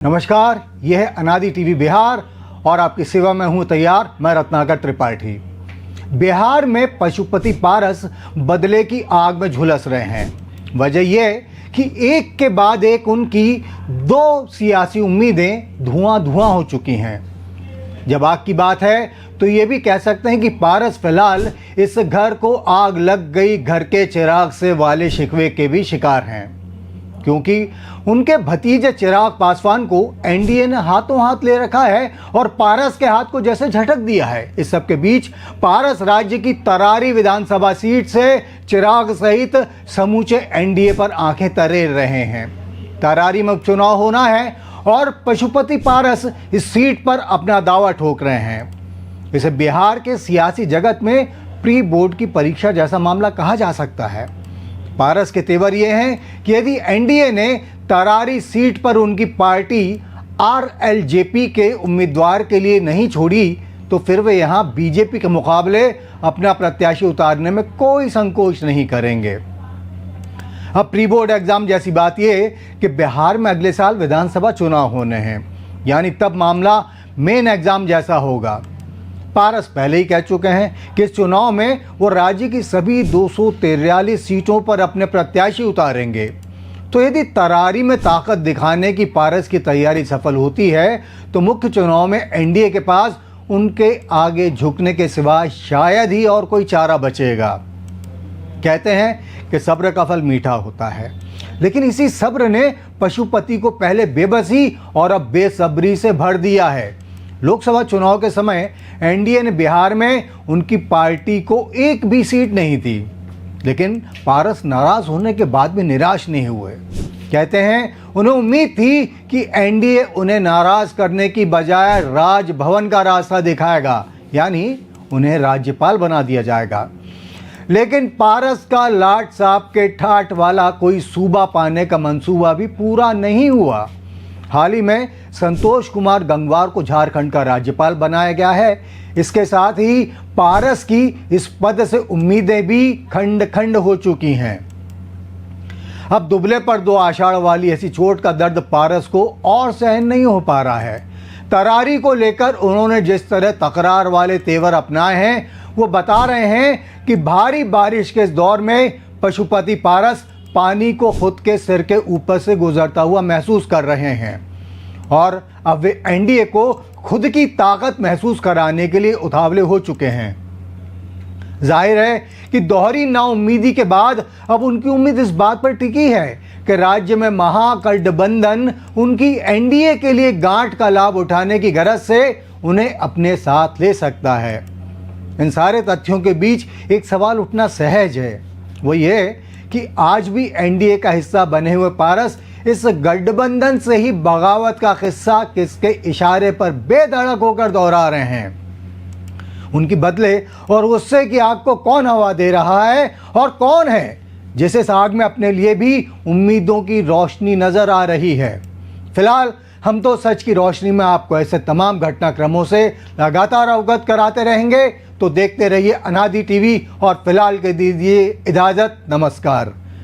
नमस्कार, यह है अनादि टीवी बिहार और आपकी सेवा में हूं तैयार मैं रत्नाकर त्रिपाठी। बिहार में पशुपति पारस बदले की आग में झुलस रहे हैं। वजह यह कि एक के बाद एक उनकी दो सियासी उम्मीदें धुआं हो चुकी हैं। जब आग की बात है तो ये भी कह सकते हैं कि पारस फिलहाल इस घर को आग लग गई घर के चिराग से वाले शिकवे के भी शिकार हैं, क्योंकि उनके भतीजे चिराग पासवान को एनडीए ने हाथों हाथ ले रखा है और पारस के हाथ को जैसे झटक दिया है। इस सब के बीच पारस राज्य की तरारी विधानसभा सीट से चिराग सहित समूचे एनडीए पर आंखें तरेर रहे हैं। तरारी में उपचुनाव होना है और पशुपति पारस इस सीट पर अपना दावा ठोक रहे हैं। इसे बिहार के सियासी जगत में प्री बोर्ड की परीक्षा जैसा मामला कहा जा सकता है। पारस के तेवर ये हैं कि यदि एनडीए ने तरारी सीट पर उनकी पार्टी आरएलजेपी के उम्मीदवार के लिए नहीं छोड़ी तो फिर वे यहां बीजेपी के मुकाबले अपना प्रत्याशी उतारने में कोई संकोच नहीं करेंगे। अब प्री बोर्ड एग्जाम जैसी बात यह कि बिहार में अगले साल विधानसभा चुनाव होने हैं, यानी तब मामला मेन एग्जाम जैसा होगा। पारस पहले ही कह चुके हैं कि इस चुनाव में वो राज्य की सभी 243 सीटों पर अपने प्रत्याशी उतारेंगे। तो यदि तरारी में ताकत दिखाने की पारस की तैयारी सफल होती है तो मुख्य चुनाव में एनडीए के पास उनके आगे झुकने के सिवा शायद ही और कोई चारा बचेगा। कहते हैं कि सब्र का फल मीठा होता है, लेकिन इसी सब्र ने पशुपति को पहले बेबसी और अब बेसब्री से भर दिया है। लोकसभा चुनाव के समय एनडीए ने बिहार में उनकी पार्टी को एक भी सीट नहीं दी, लेकिन पारस नाराज होने के बाद भी निराश नहीं हुए। कहते हैं उन्हें उम्मीद थी कि एनडीए उन्हें नाराज करने की बजाय राजभवन का रास्ता दिखाएगा, यानी उन्हें राज्यपाल बना दिया जाएगा। लेकिन पारस का लाट साहब के ठाठ वाला कोई सूबा पाने का मंसूबा भी पूरा नहीं हुआ। हाल ही में संतोष कुमार गंगवार को झारखंड का राज्यपाल बनाया गया है। इसके साथ ही पारस की इस पद से उम्मीदें भी खंड खंड हो चुकी हैं। अब दुबले पर दो आषाढ़ वाली ऐसी चोट का दर्द पारस को और सहन नहीं हो पा रहा है। तरारी को लेकर उन्होंने जिस तरह तकरार वाले तेवर अपनाए हैं वो बता रहे हैं कि भारी बारिश के इस दौर में पशुपति पारस पानी को खुद के सिर के ऊपर से गुजरता हुआ महसूस कर रहे हैं और अब वे एनडीए को खुद की ताकत महसूस कराने के लिए उतावले हो चुके हैं। जाहिर है कि दोहरी नाउम्मीदी के बाद अब उनकी उम्मीद इस बात पर टिकी है कि राज्य में महागठबंधन उनकी एनडीए के लिए गांठ का लाभ उठाने की गरज से उन्हें अपने साथ ले सकता है। इन सारे तथ्यों के बीच एक सवाल उठना सहज है, वो ये कि आज भी एनडीए का हिस्सा बने हुए पारस इस गठबंधन से ही बगावत का किस्सा किसके इशारे पर बेधड़क होकर दोहरा रहे हैं। उनकी बदले और गुस्से की आग को कौन हवा दे रहा है और कौन है जिसे इस आग में अपने लिए भी उम्मीदों की रोशनी नजर आ रही है। फिलहाल हम तो सच की रोशनी में आपको ऐसे तमाम घटनाक्रमों से लगातार अवगत कराते रहेंगे। तो देखते रहिए अनादि टीवी और फिलहाल के दीजिए इजाजत। नमस्कार।